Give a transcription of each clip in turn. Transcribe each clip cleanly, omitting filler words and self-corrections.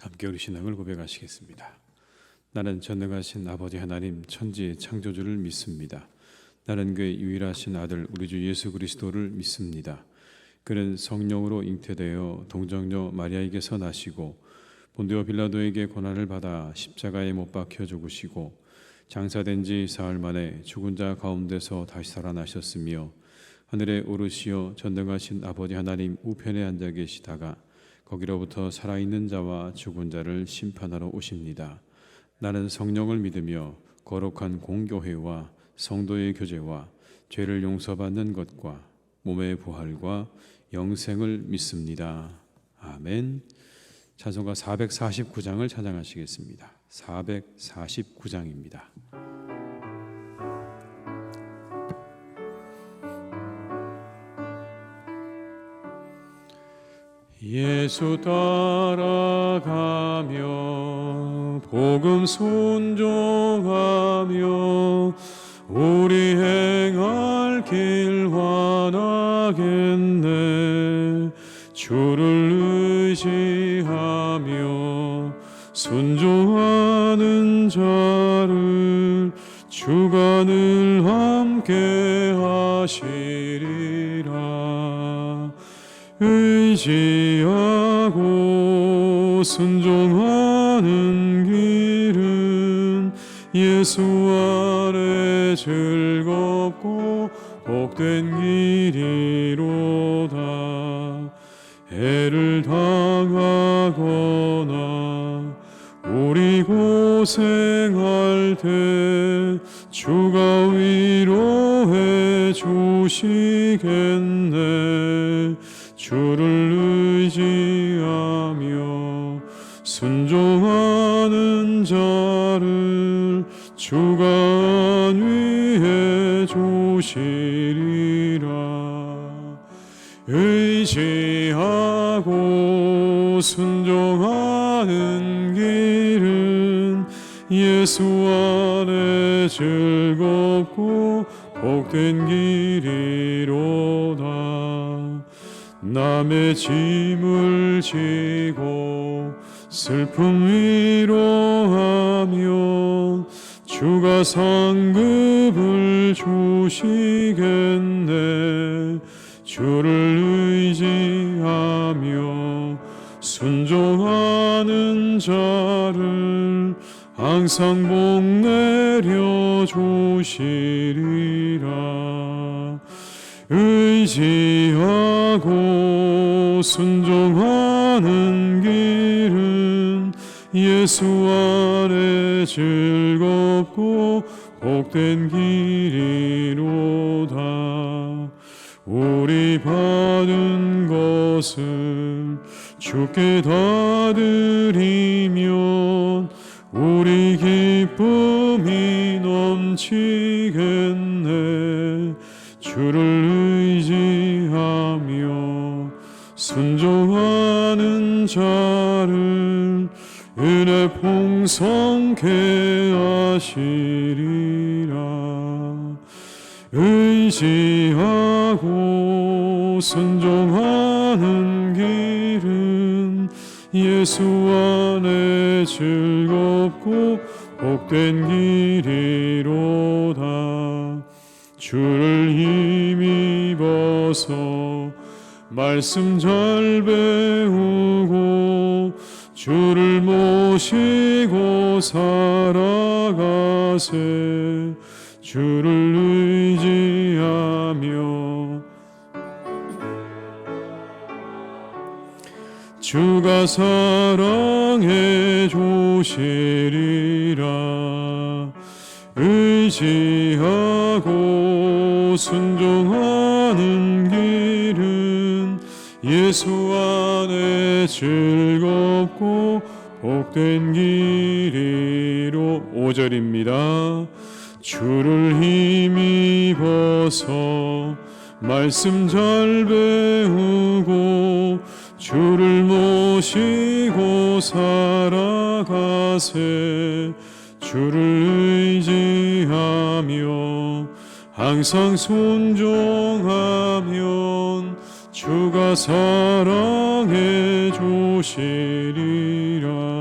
함께 우리 신앙을 고백하시겠습니다. 나는 전능하신 아버지 하나님 천지의 창조주를 믿습니다. 나는 그의 유일하신 아들 우리 주 예수 그리스도를 믿습니다. 그는 성령으로 잉태되어 동정녀 마리아에게서 나시고 본디오 빌라도에게 고난을 받아 십자가에 못 박혀 죽으시고 장사된 지 사흘 만에 죽은 자 가운데서 다시 살아나셨으며 하늘에 오르시어 전능하신 아버지 하나님 우편에 앉아 계시다가 거기로부터 살아있는 자와 죽은 자를 심판하러 오십니다. 나는 성령을 믿으며 거룩한 공교회와 성도의 교제와 죄를 용서받는 것과 몸의 부활과 영생을 믿습니다. 아멘. 찬송가 449장을 찬양하시겠습니다. 449장입니다. 예수 따라가며 복음 순종하며 우리 행할 길 환하겠네. 주를 의지하며 순종하는 자를 주가 늘 함께 하시리라. 의지하고 순종하는 길은 예수 아래 즐겁고 복된 길이로다. 해를 당하거나 우리 고생할 때 주가 위로해 주시겠네. 주를 의지하며 순종하는 자를 주가 안위해 주시리라. 의지하고 순종하는 길은 예수 안에 즐겁고 복된 길이로다. 남의 짐을 지고 슬픔 위로하면 주가 상급을 주시겠네. 주를 의지하며 순종하는 자를 항상 복 내려 주시리라. 의지하고 순종하는 길은 예수 안에 즐겁고 복된 길이로다. 우리 받은 것을 주께 다 드리면 우리 기쁨이 넘치겠네. 주를 의지하며 순종하는 자를 은혜 풍성케 하시리라. 의지하고 순종하는 길은 예수 안에 즐겁고 복된 길이로다. 주를 힘입어서 말씀 잘 배우고 주를 모시고 살아가세. 주를 의지하며 주가 사랑해 주시리라. 의지하고 순종하는 길은 예수 안에 즐겁고 복된 길이로. 5절입니다. 주를 힘입어서 말씀 잘 배우고 주를 모시고 살아가세. 주를 의지하며 항상 순종하면 주가 사랑해 주시리라.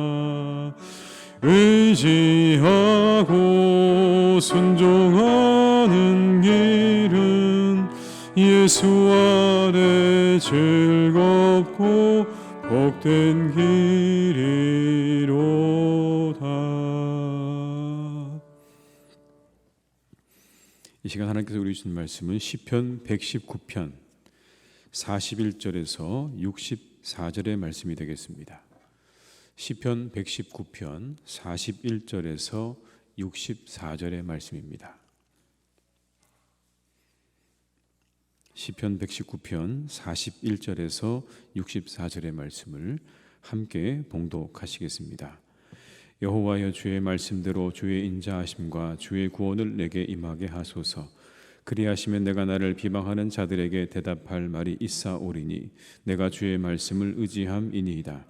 의지하고 순종하는 길은 예수 안에 즐겁고 복된 길이로다. 이 시간 하나님께서 우리 주신 말씀은 시편 119편 41절에서 64절의 말씀이 되겠습니다. 시편 119편 41절에서 64절의 말씀입니다. 시편 119편 41절에서 64절의 말씀을 함께 봉독하시겠습니다. 여호와여, 주의 말씀대로 주의 인자하심과 주의 구원을 내게 임하게 하소서. 그리하시면 내가 나를 비방하는 자들에게 대답할 말이 있사오리니 내가 주의 말씀을 의지함이니이다.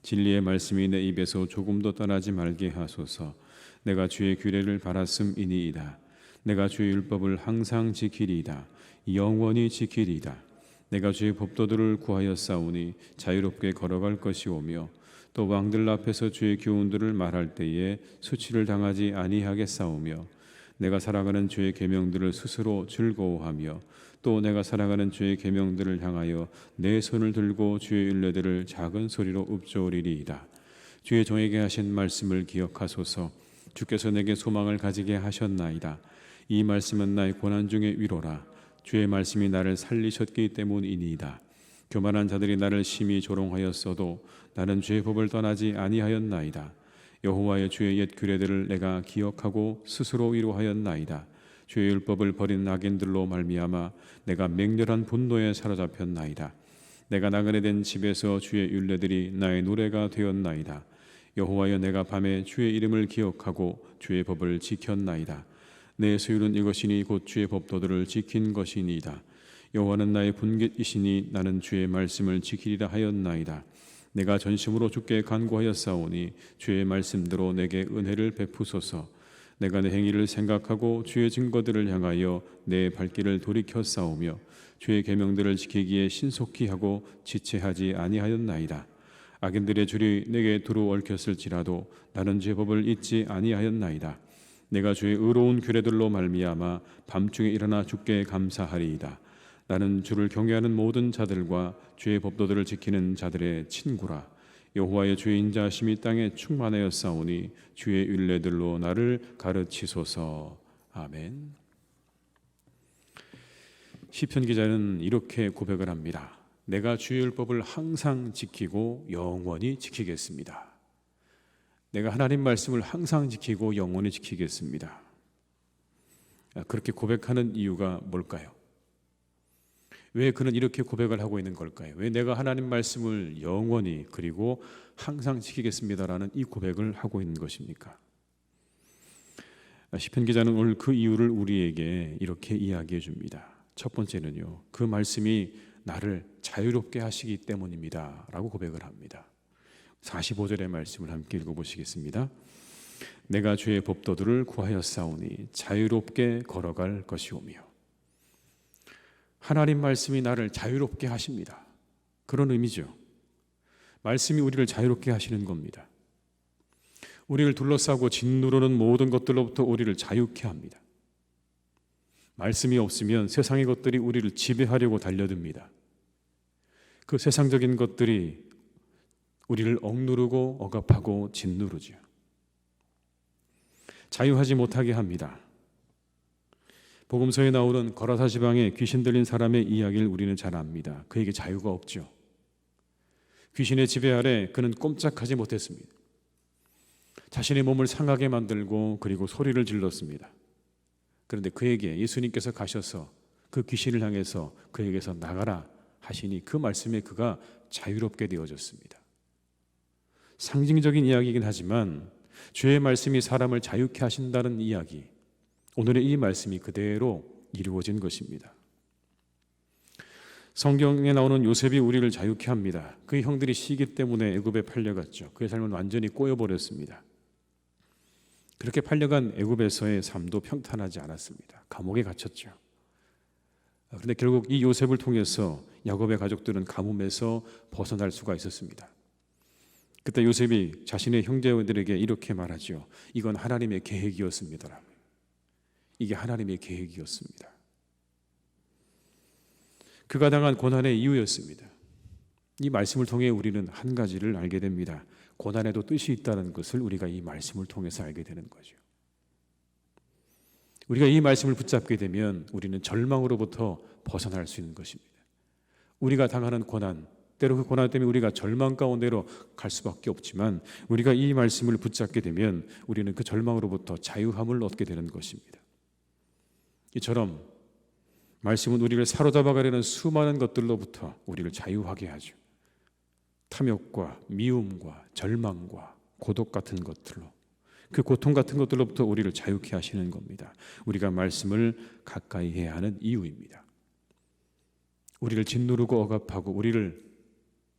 진리의 말씀이 내 입에서 조금도 떠나지 말게 하소서. 내가 주의 규례를 바랐음이니이다. 내가 주의 율법을 항상 지키리이다. 영원히 지키리이다. 내가 주의 법도들을 구하였사오니 자유롭게 걸어갈 것이오며 또 왕들 앞에서 주의 교훈들을 말할 때에 수치를 당하지 아니하겠사오며 내가 살아가는 주의 계명들을 스스로 즐거워하며 또 내가 살아가는 주의 계명들을 향하여 내 손을 들고 주의 율례들을 작은 소리로 읊조리리이다. 주의 종에게 하신 말씀을 기억하소서. 주께서 내게 소망을 가지게 하셨나이다. 이 말씀은 나의 고난 중의 위로라. 주의 말씀이 나를 살리셨기 때문이니이다. 교만한 자들이 나를 심히 조롱하였어도 나는 주의 법을 떠나지 아니하였나이다. 여호와의 주의 옛 규례들을 내가 기억하고 스스로 위로하였나이다. 주의 율법을 버린 악인들로 말미암아 내가 맹렬한 분노에 사로잡혔나이다. 내가 나그네 된 집에서 주의 율례들이 나의 노래가 되었나이다. 여호와여, 내가 밤에 주의 이름을 기억하고 주의 법을 지켰나이다. 내 소유는 이것이니 곧 주의 법도들을 지킨 것이니이다. 여호와는 나의 분깃이시니 나는 주의 말씀을 지키리라 하였나이다. 내가 전심으로 주께 간구하였사오니 주의 말씀대로 내게 은혜를 베푸소서. 내가 내 행위를 생각하고 주의 증거들을 향하여 내 발길을 돌이켰사오며 주의 계명들을 지키기에 신속히 하고 지체하지 아니하였나이다. 악인들의 줄이 내게 두루 얽혔을지라도 나는 주의 법을 잊지 아니하였나이다. 내가 주의 의로운 규례들로 말미암아 밤중에 일어나 주께 감사하리이다. 나는 주를 경외하는 모든 자들과 주의 법도들을 지키는 자들의 친구라. 여호와의 주의 인자하심이 땅에 충만하였사오니 주의 율례들로 나를 가르치소서. 아멘. 시편 기자는 이렇게 고백을 합니다. 내가 주의 율법을 항상 지키고 영원히 지키겠습니다. 내가 하나님 말씀을 항상 지키고 영원히 지키겠습니다. 그렇게 고백하는 이유가 뭘까요? 왜 그는 이렇게 고백을 하고 있는 걸까요? 왜 내가 하나님 말씀을 영원히 그리고 항상 지키겠습니다라는 이 고백을 하고 있는 것입니까? 시편 기자는 오늘 그 이유를 우리에게 이렇게 이야기해 줍니다. 첫 번째는요, 그 말씀이 나를 자유롭게 하시기 때문입니다 라고 고백을 합니다. 45절의 말씀을 함께 읽어보시겠습니다. 내가 주의 법도들을 구하였사오니 자유롭게 걸어갈 것이오며. 하나님 말씀이 나를 자유롭게 하십니다. 그런 의미죠. 말씀이 우리를 자유롭게 하시는 겁니다. 우리를 둘러싸고 짓누르는 모든 것들로부터 우리를 자유케 합니다. 말씀이 없으면 세상의 것들이 우리를 지배하려고 달려듭니다. 그 세상적인 것들이 우리를 억누르고 억압하고 짓누르죠. 자유하지 못하게 합니다. 복음서에 나오는 거라사 지방에 귀신 들린 사람의 이야기를 우리는 잘 압니다. 그에게 자유가 없죠. 귀신의 지배 아래 그는 꼼짝하지 못했습니다. 자신의 몸을 상하게 만들고 그리고 소리를 질렀습니다. 그런데 그에게 예수님께서 가셔서 그 귀신을 향해서 그에게서 나가라 하시니 그 말씀에 그가 자유롭게 되어졌습니다. 상징적인 이야기이긴 하지만 주의 말씀이 사람을 자유케 하신다는 이야기, 오늘의 이 말씀이 그대로 이루어진 것입니다. 성경에 나오는 요셉이 우리를 자유케 합니다. 그의 형들이 시기 때문에 애굽에 팔려갔죠. 그의 삶은 완전히 꼬여버렸습니다. 그렇게 팔려간 애굽에서의 삶도 평탄하지 않았습니다. 감옥에 갇혔죠. 그런데 결국 이 요셉을 통해서 야곱의 가족들은 가뭄에서 벗어날 수가 있었습니다. 그때 요셉이 자신의 형제들에게 이렇게 말하죠. 이건 하나님의 계획이었습니다. 이게 하나님의 계획이었습니다. 그가 당한 고난의 이유였습니다. 이 말씀을 통해 우리는 한 가지를 알게 됩니다. 고난에도 뜻이 있다는 것을 우리가 이 말씀을 통해서 알게 되는 거죠. 우리가 이 말씀을 붙잡게 되면 우리는 절망으로부터 벗어날 수 있는 것입니다. 우리가 당하는 고난, 때로 그 고난 때문에 우리가 절망 가운데로 갈 수밖에 없지만 우리가 이 말씀을 붙잡게 되면 우리는 그 절망으로부터 자유함을 얻게 되는 것입니다. 이처럼 말씀은 우리를 사로잡아가려는 수많은 것들로부터 우리를 자유하게 하죠. 탐욕과 미움과 절망과 고독 같은 것들로, 그 고통 같은 것들로부터 우리를 자유케 하시는 겁니다. 우리가 말씀을 가까이 해야 하는 이유입니다. 우리를 짓누르고 억압하고 우리를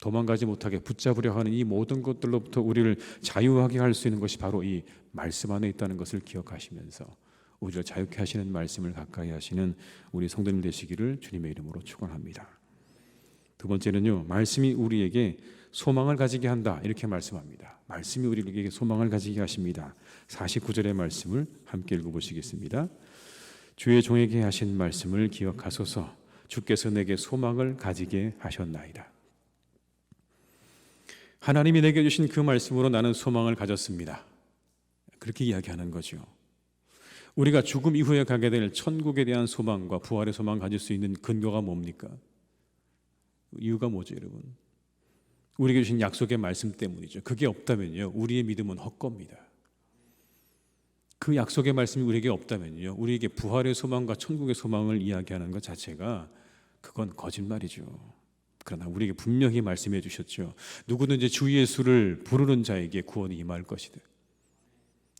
도망가지 못하게 붙잡으려 하는 이 모든 것들로부터 우리를 자유하게 할 수 있는 것이 바로 이 말씀 안에 있다는 것을 기억하시면서 우리를 자유케 하시는 말씀을 가까이 하시는 우리 성도님 되시기를 주님의 이름으로 축원합니다. 두 번째는요, 말씀이 우리에게 소망을 가지게 한다, 이렇게 말씀합니다. 말씀이 우리에게 소망을 가지게 하십니다. 49절의 말씀을 함께 읽어보시겠습니다. 주의 종에게 하신 말씀을 기억하소서. 주께서 내게 소망을 가지게 하셨나이다. 하나님이 내게 주신 그 말씀으로 나는 소망을 가졌습니다. 그렇게 이야기하는 거죠. 우리가 죽음 이후에 가게 될 천국에 대한 소망과 부활의 소망을 가질 수 있는 근거가 뭡니까? 이유가 뭐죠, 여러분? 우리에게 주신 약속의 말씀 때문이죠. 그게 없다면요, 우리의 믿음은 헛겁니다. 그 약속의 말씀이 우리에게 없다면요, 우리에게 부활의 소망과 천국의 소망을 이야기하는 것 자체가 그건 거짓말이죠. 그러나 우리에게 분명히 말씀해 주셨죠. 누구든지 주 예수를 부르는 자에게 구원이 임할 것이다.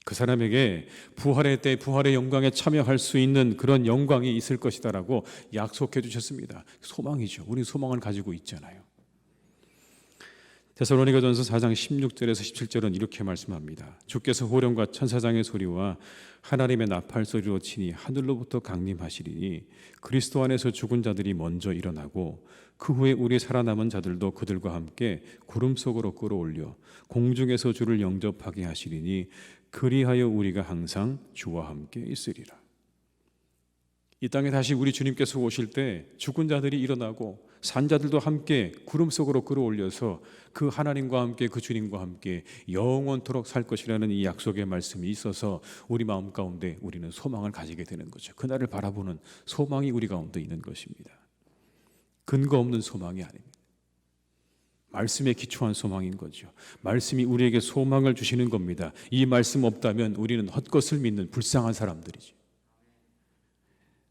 그 사람에게 부활의 때 부활의 영광에 참여할 수 있는 그런 영광이 있을 것이다라고 약속해 주셨습니다. 소망이죠. 우리 소망을 가지고 있잖아요. 데살로니가전서 4장 16절에서 17절은 이렇게 말씀합니다. 주께서 호령과 천사장의 소리와 하나님의 나팔 소리로 치니 하늘로부터 강림하시리니 그리스도 안에서 죽은 자들이 먼저 일어나고 그 후에 우리 살아남은 자들도 그들과 함께 구름 속으로 끌어올려 공중에서 주를 영접하게 하시리니 그리하여 우리가 항상 주와 함께 있으리라. 이 땅에 다시 우리 주님께서 오실 때 죽은 자들이 일어나고 산 자들도 함께 구름 속으로 끌어올려서 그 하나님과 함께 그 주님과 함께 영원토록 살 것이라는 이 약속의 말씀이 있어서 우리 마음 가운데 우리는 소망을 가지게 되는 거죠. 그날을 바라보는 소망이 우리 가운데 있는 것입니다. 근거 없는 소망이 아닙니다. 말씀에 기초한 소망인 거죠. 말씀이 우리에게 소망을 주시는 겁니다. 이 말씀 없다면 우리는 헛것을 믿는 불쌍한 사람들이죠.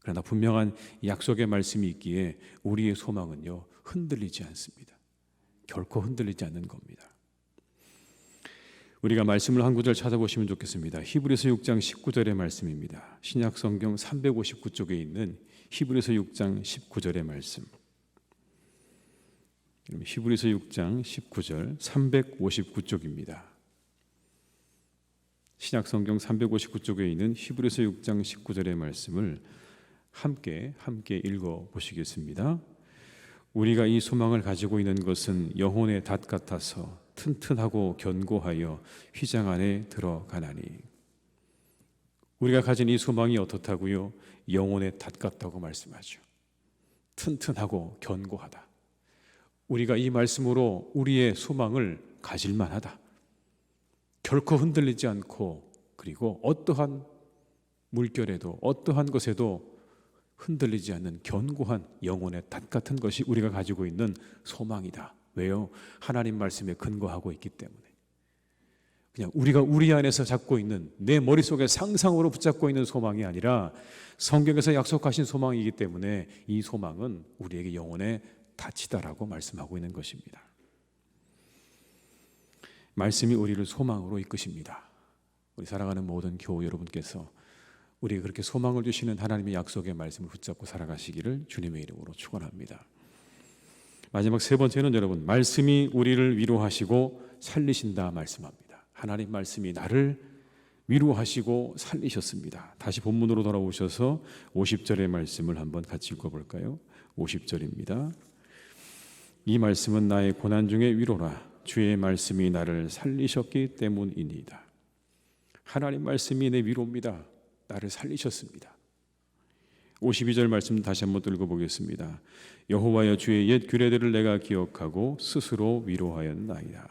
그러나 분명한 약속의 말씀이 있기에 우리의 소망은요, 흔들리지 않습니다. 결코 흔들리지 않는 겁니다. 우리가 말씀을 한 구절 찾아보시면 좋겠습니다. 히브리서 6장 19절의 말씀입니다. 신약 성경 359쪽에 있는 히브리서 6장 19절의 말씀. 히브리서 6장 19절 359쪽입니다. 신약 성경 359쪽에 있는 히브리서 6장 19절의 말씀을 함께 읽어 보시겠습니다. 우리가 이 소망을 가지고 있는 것은 영혼의 닷 같아서 튼튼하고 견고하여 휘장 안에 들어가나니. 우리가 가진 이 소망이 어떻다고요? 영혼의 닷 같다고 말씀하죠. 튼튼하고 견고하다. 우리가 이 말씀으로 우리의 소망을 가질 만하다. 결코 흔들리지 않고, 그리고 어떠한 물결에도 어떠한 것에도 흔들리지 않는 견고한 영혼의 닷 같은 것이 우리가 가지고 있는 소망이다. 왜요? 하나님 말씀에 근거하고 있기 때문에. 그냥 우리가 우리 안에서 잡고 있는, 내 머릿속에 상상으로 붙잡고 있는 소망이 아니라 성경에서 약속하신 소망이기 때문에 이 소망은 우리에게 영혼의 닷이다라고 말씀하고 있는 것입니다. 말씀이 우리를 소망으로 이끄십니다. 우리 사랑하는 모든 교우 여러분께서 우리에게 그렇게 소망을 주시는 하나님의 약속의 말씀을 붙잡고 살아가시기를 주님의 이름으로 축원합니다. 마지막 세 번째는 여러분, 말씀이 우리를 위로하시고 살리신다 말씀합니다. 하나님 말씀이 나를 위로하시고 살리셨습니다. 다시 본문으로 돌아오셔서 50절의 말씀을 한번 같이 읽어볼까요? 50절입니다. 이 말씀은 나의 고난 중에 위로라. 주의 말씀이 나를 살리셨기 때문이니이다. 하나님 말씀이 내 위로입니다. 나를 살리셨습니다. 52절 말씀 다시 한번 읽어보겠습니다. 여호와여, 주의 옛 규례들을 내가 기억하고 스스로 위로하였나이다.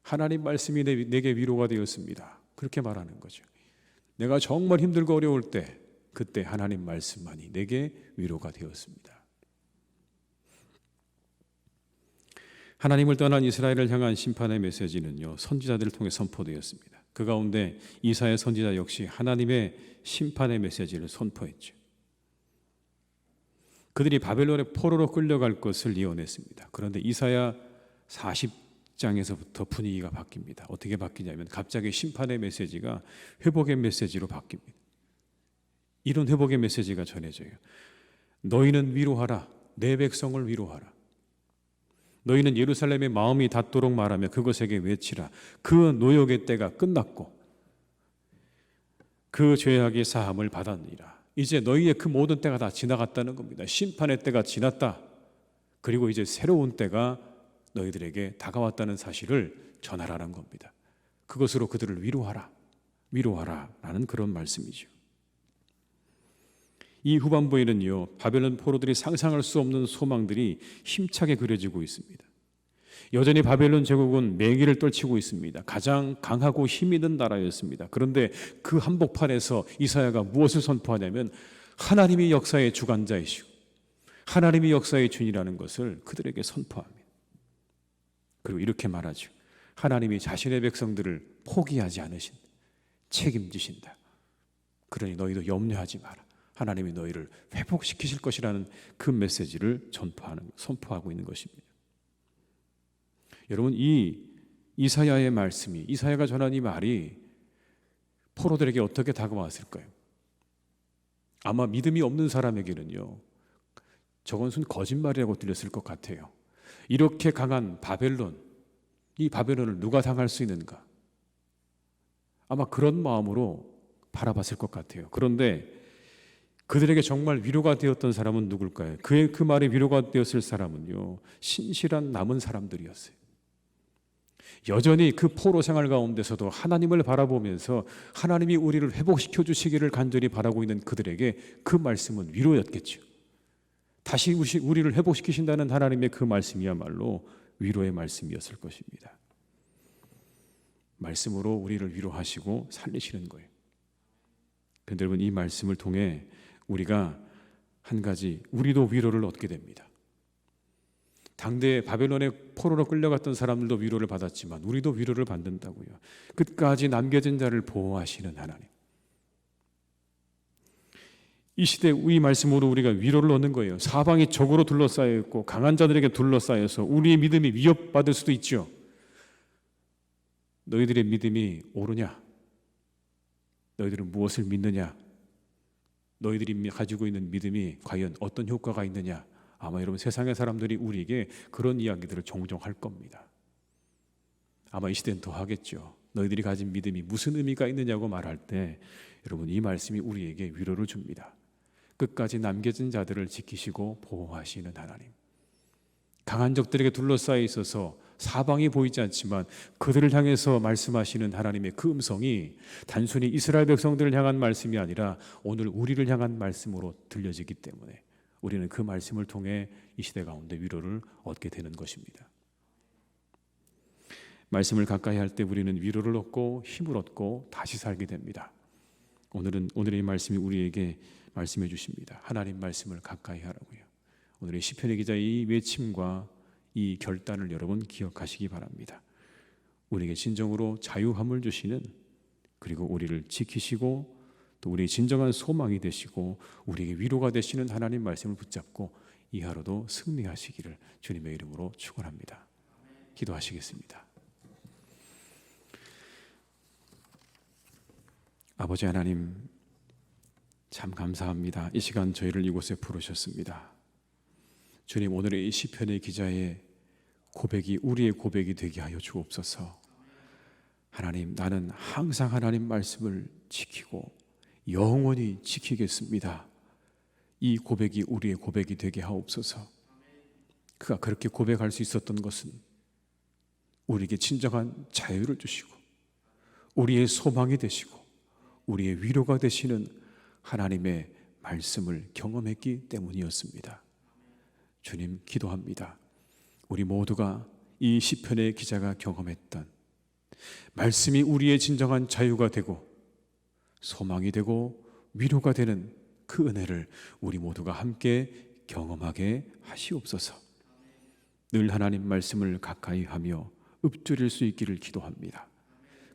하나님 말씀이 내게 위로가 되었습니다. 그렇게 말하는 거죠. 내가 정말 힘들고 어려울 때 그때 하나님 말씀만이 내게 위로가 되었습니다. 하나님을 떠난 이스라엘을 향한 심판의 메시지는요, 선지자들을 통해 선포되었습니다. 그 가운데 이사야 선지자 역시 하나님의 심판의 메시지를 선포했죠. 그들이 바벨론의 포로로 끌려갈 것을 예언했습니다. 그런데 이사야 40장에서부터 분위기가 바뀝니다. 어떻게 바뀌냐면 갑자기 심판의 메시지가 회복의 메시지로 바뀝니다. 이런 회복의 메시지가 전해져요. 너희는 위로하라. 내 백성을 위로하라. 너희는 예루살렘의 마음이 닿도록 말하며 그것에게 외치라. 그 노역의 때가 끝났고 그 죄악의 사함을 받았느니라. 이제 너희의 그 모든 때가 다 지나갔다는 겁니다. 심판의 때가 지났다. 그리고 이제 새로운 때가 너희들에게 다가왔다는 사실을 전하라는 겁니다. 그것으로 그들을 위로하라. 위로하라 라는 그런 말씀이죠. 이 후반부에는요, 바벨론 포로들이 상상할 수 없는 소망들이 힘차게 그려지고 있습니다. 여전히 바벨론 제국은 맹위를 떨치고 있습니다. 가장 강하고 힘 있는 나라였습니다. 그런데 그 한복판에서 이사야가 무엇을 선포하냐면 하나님이 역사의 주관자이시고 하나님이 역사의 주인이라는 것을 그들에게 선포합니다. 그리고 이렇게 말하죠. 하나님이 자신의 백성들을 포기하지 않으신다. 책임지신다. 그러니 너희도 염려하지 마라. 하나님이 너희를 회복시키실 것이라는 그 메시지를 선포하고 있는 것입니다. 여러분, 이 이사야의 말씀이, 이사야가 전한 이 말이 포로들에게 어떻게 다가왔을까요? 아마 믿음이 없는 사람에게는요, 저건 순 거짓말이라고 들렸을 것 같아요. 이렇게 강한 바벨론, 이 바벨론을 누가 당할 수 있는가? 아마 그런 마음으로 바라봤을 것 같아요. 그런데 그들에게 정말 위로가 되었던 사람은 누굴까요? 그 말에 위로가 되었을 사람은요, 신실한 남은 사람들이었어요. 여전히 그 포로 생활 가운데서도 하나님을 바라보면서 하나님이 우리를 회복시켜 주시기를 간절히 바라고 있는 그들에게 그 말씀은 위로였겠죠. 다시 우리를 회복시키신다는 하나님의 그 말씀이야말로 위로의 말씀이었을 것입니다. 말씀으로 우리를 위로하시고 살리시는 거예요. 그런데 여러분, 이 말씀을 통해 우리가 한 가지, 우리도 위로를 얻게 됩니다. 당대 바벨론의 포로로 끌려갔던 사람들도 위로를 받았지만 우리도 위로를 받는다고요. 끝까지 남겨진 자를 보호하시는 하나님. 이 시대 이 말씀으로 우리가 위로를 얻는 거예요. 사방이 적으로 둘러싸여 있고 강한 자들에게 둘러싸여서 우리의 믿음이 위협받을 수도 있죠. 너희들의 믿음이 옳으냐? 너희들은 무엇을 믿느냐? 너희들이 가지고 있는 믿음이 과연 어떤 효과가 있느냐? 아마 여러분, 세상의 사람들이 우리에게 그런 이야기들을 종종 할 겁니다. 아마 이 시대는 더 하겠죠. 너희들이 가진 믿음이 무슨 의미가 있느냐고 말할 때 여러분, 이 말씀이 우리에게 위로를 줍니다. 끝까지 남겨진 자들을 지키시고 보호하시는 하나님. 강한 적들에게 둘러싸여 있어서 사방이 보이지 않지만 그들을 향해서 말씀하시는 하나님의 그 음성이 단순히 이스라엘 백성들을 향한 말씀이 아니라 오늘 우리를 향한 말씀으로 들려지기 때문에 우리는 그 말씀을 통해 이 시대 가운데 위로를 얻게 되는 것입니다. 말씀을 가까이 할 때 우리는 위로를 얻고 힘을 얻고 다시 살게 됩니다. 오늘의 말씀이 우리에게 말씀해 주십니다. 하나님 말씀을 가까이 하라고요. 오늘의 시편의 기자의 이 외침과 이 결단을 여러분 기억하시기 바랍니다. 우리에게 진정으로 자유함을 주시는, 그리고 우리를 지키시고 또 우리의 진정한 소망이 되시고 우리에게 위로가 되시는 하나님 말씀을 붙잡고 이 하루도 승리하시기를 주님의 이름으로 축원합니다. 기도하시겠습니다. 아버지 하나님, 참 감사합니다. 이 시간 저희를 이곳에 부르셨습니다. 주님, 오늘의 이 시편의 기자의 고백이 우리의 고백이 되게 하여 주옵소서. 하나님, 나는 항상 하나님 말씀을 지키고 영원히 지키겠습니다. 이 고백이 우리의 고백이 되게 하옵소서. 그가 그렇게 고백할 수 있었던 것은 우리에게 진정한 자유를 주시고 우리의 소망이 되시고 우리의 위로가 되시는 하나님의 말씀을 경험했기 때문이었습니다. 주님, 기도합니다. 우리 모두가 이 시편의 기자가 경험했던 말씀이 우리의 진정한 자유가 되고 소망이 되고 위로가 되는 그 은혜를 우리 모두가 함께 경험하게 하시옵소서. 늘 하나님 말씀을 가까이 하며 읊조릴 수 있기를 기도합니다.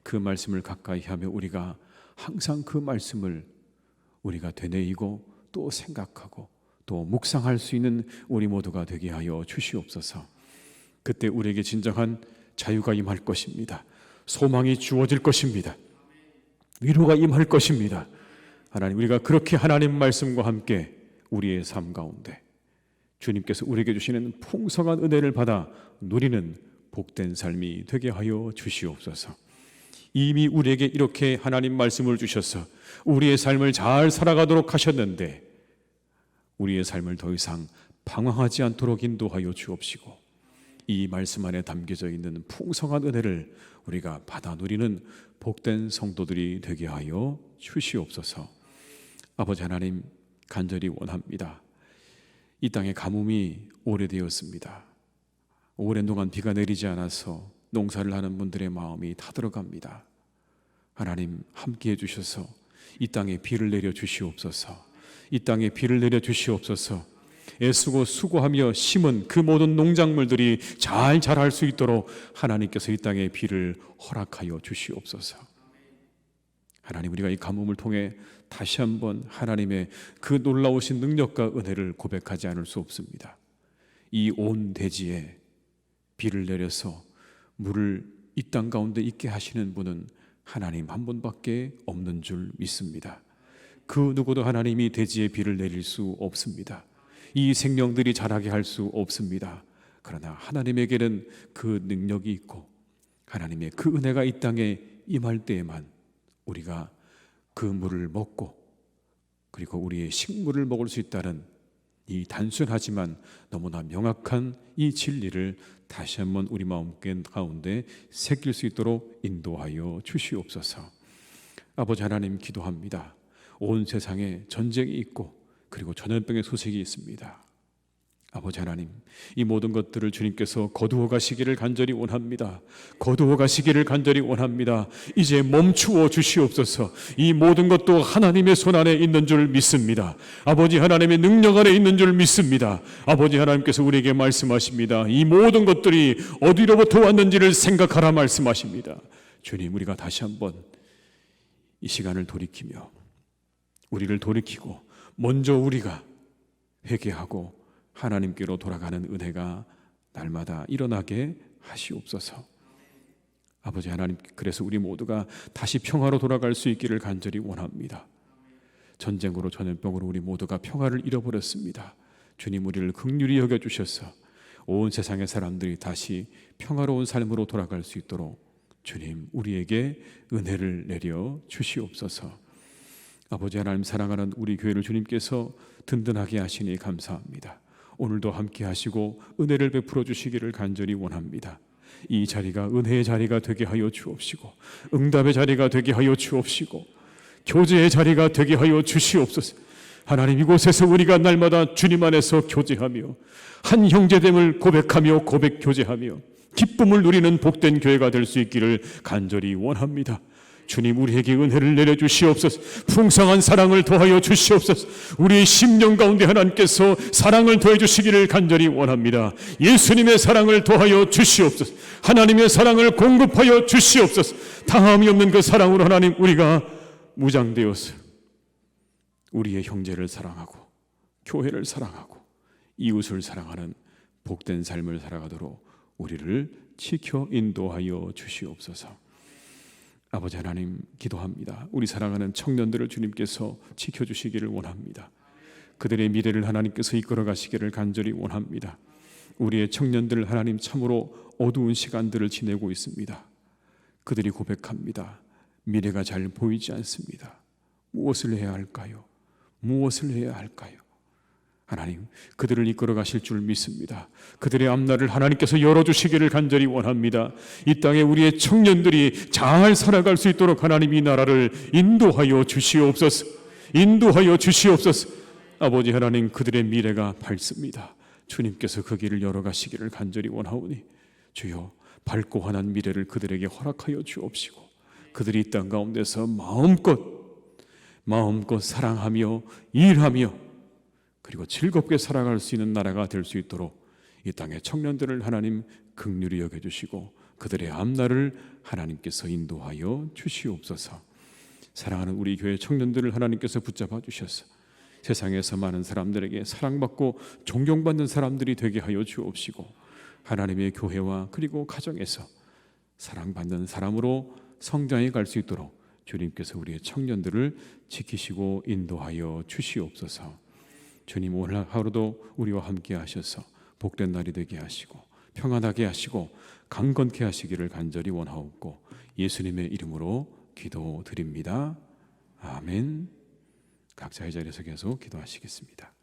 그 말씀을 가까이 하며 우리가 항상 그 말씀을 우리가 되뇌이고 또 생각하고 또 묵상할 수 있는 우리 모두가 되게 하여 주시옵소서. 그때 우리에게 진정한 자유가 임할 것입니다. 소망이 주어질 것입니다. 위로가 임할 것입니다. 하나님, 우리가 그렇게 하나님 말씀과 함께 우리의 삶 가운데 주님께서 우리에게 주시는 풍성한 은혜를 받아 누리는 복된 삶이 되게 하여 주시옵소서. 이미 우리에게 이렇게 하나님 말씀을 주셔서 우리의 삶을 잘 살아가도록 하셨는데 우리의 삶을 더 이상 방황하지 않도록 인도하여 주옵시고 이 말씀 안에 담겨져 있는 풍성한 은혜를 우리가 받아 누리는 복된 성도들이 되게 하여 주시옵소서. 아버지 하나님, 간절히 원합니다. 이 땅에 가뭄이 오래되었습니다. 오랜 동안 비가 내리지 않아서 농사를 하는 분들의 마음이 타들어갑니다. 하나님, 함께해 주셔서 이 땅에 비를 내려 주시옵소서. 이 땅에 비를 내려 주시옵소서. 애쓰고 수고하며 심은 그 모든 농작물들이 잘 자랄 수 있도록 하나님께서 이 땅에 비를 허락하여 주시옵소서. 하나님, 우리가 이 가뭄을 통해 다시 한번 하나님의 그 놀라우신 능력과 은혜를 고백하지 않을 수 없습니다. 이 온 대지에 비를 내려서 물을 이 땅 가운데 있게 하시는 분은 하나님 한 분밖에 없는 줄 믿습니다. 그 누구도 하나님이 대지에 비를 내릴 수 없습니다. 이 생명들이 자라게 할 수 없습니다. 그러나 하나님에게는 그 능력이 있고 하나님의 그 은혜가 이 땅에 임할 때에만 우리가 그 물을 먹고 그리고 우리의 식물을 먹을 수 있다는 이 단순하지만 너무나 명확한 이 진리를 다시 한번 우리 마음 가운데 새길 수 있도록 인도하여 주시옵소서. 아버지 하나님, 기도합니다. 온 세상에 전쟁이 있고 그리고 전염병의 소식이 있습니다. 아버지 하나님, 이 모든 것들을 주님께서 거두어 가시기를 간절히 원합니다. 거두어 가시기를 간절히 원합니다. 이제 멈추어 주시옵소서. 이 모든 것도 하나님의 손 안에 있는 줄 믿습니다. 아버지 하나님의 능력 안에 있는 줄 믿습니다. 아버지 하나님께서 우리에게 말씀하십니다. 이 모든 것들이 어디로부터 왔는지를 생각하라 말씀하십니다. 주님, 우리가 다시 한번 이 시간을 돌이키며 우리를 돌이키고 먼저 우리가 회개하고 하나님께로 돌아가는 은혜가 날마다 일어나게 하시옵소서. 아버지 하나님, 그래서 우리 모두가 다시 평화로 돌아갈 수 있기를 간절히 원합니다. 전쟁으로 전염병으로 우리 모두가 평화를 잃어버렸습니다. 주님, 우리를 긍휼히 여겨주셔서 온 세상의 사람들이 다시 평화로운 삶으로 돌아갈 수 있도록 주님, 우리에게 은혜를 내려 주시옵소서. 아버지 하나님, 사랑하는 우리 교회를 주님께서 든든하게 하시니 감사합니다. 오늘도 함께 하시고 은혜를 베풀어 주시기를 간절히 원합니다. 이 자리가 은혜의 자리가 되게 하여 주옵시고 응답의 자리가 되게 하여 주옵시고 교제의 자리가 되게 하여 주시옵소서. 하나님, 이곳에서 우리가 날마다 주님 안에서 교제하며 한 형제됨을 고백하며 고백 교제하며 기쁨을 누리는 복된 교회가 될 수 있기를 간절히 원합니다. 주님, 우리에게 은혜를 내려주시옵소서. 풍성한 사랑을 더하여 주시옵소서. 우리의 심령 가운데 하나님께서 사랑을 더해 주시기를 간절히 원합니다. 예수님의 사랑을 더하여 주시옵소서. 하나님의 사랑을 공급하여 주시옵소서. 당함이 없는 그 사랑으로 하나님, 우리가 무장되어서 우리의 형제를 사랑하고 교회를 사랑하고 이웃을 사랑하는 복된 삶을 살아가도록 우리를 지켜 인도하여 주시옵소서. 아버지 하나님, 기도합니다. 우리 사랑하는 청년들을 주님께서 지켜주시기를 원합니다. 그들의 미래를 하나님께서 이끌어 가시기를 간절히 원합니다. 우리의 청년들 하나님, 참으로 어두운 시간들을 지내고 있습니다. 그들이 고백합니다. 미래가 잘 보이지 않습니다. 무엇을 해야 할까요? 무엇을 해야 할까요? 하나님, 그들을 이끌어 가실 줄 믿습니다. 그들의 앞날을 하나님께서 열어주시기를 간절히 원합니다. 이 땅에 우리의 청년들이 잘 살아갈 수 있도록 하나님 이 나라를 인도하여 주시옵소서. 인도하여 주시옵소서. 아버지 하나님, 그들의 미래가 밝습니다. 주님께서 그 길을 열어가시기를 간절히 원하오니 주여, 밝고 환한 미래를 그들에게 허락하여 주옵시고, 그들이 이 땅 가운데서 마음껏 사랑하며 일하며 그리고 즐겁게 살아갈 수 있는 나라가 될 수 있도록 이 땅의 청년들을 하나님 긍휼히 여겨주시고 그들의 앞날을 하나님께서 인도하여 주시옵소서. 사랑하는 우리 교회 청년들을 하나님께서 붙잡아 주셔서 세상에서 많은 사람들에게 사랑받고 존경받는 사람들이 되게 하여 주옵시고, 하나님의 교회와 그리고 가정에서 사랑받는 사람으로 성장해 갈 수 있도록 주님께서 우리의 청년들을 지키시고 인도하여 주시옵소서. 주님, 오늘 하루도 우리와 함께 하셔서 복된 날이 되게 하시고 평안하게 하시고 강건케 하시기를 간절히 원하옵고 예수님의 이름으로 기도드립니다. 아멘. 각자의 자리에서 계속 기도하시겠습니다.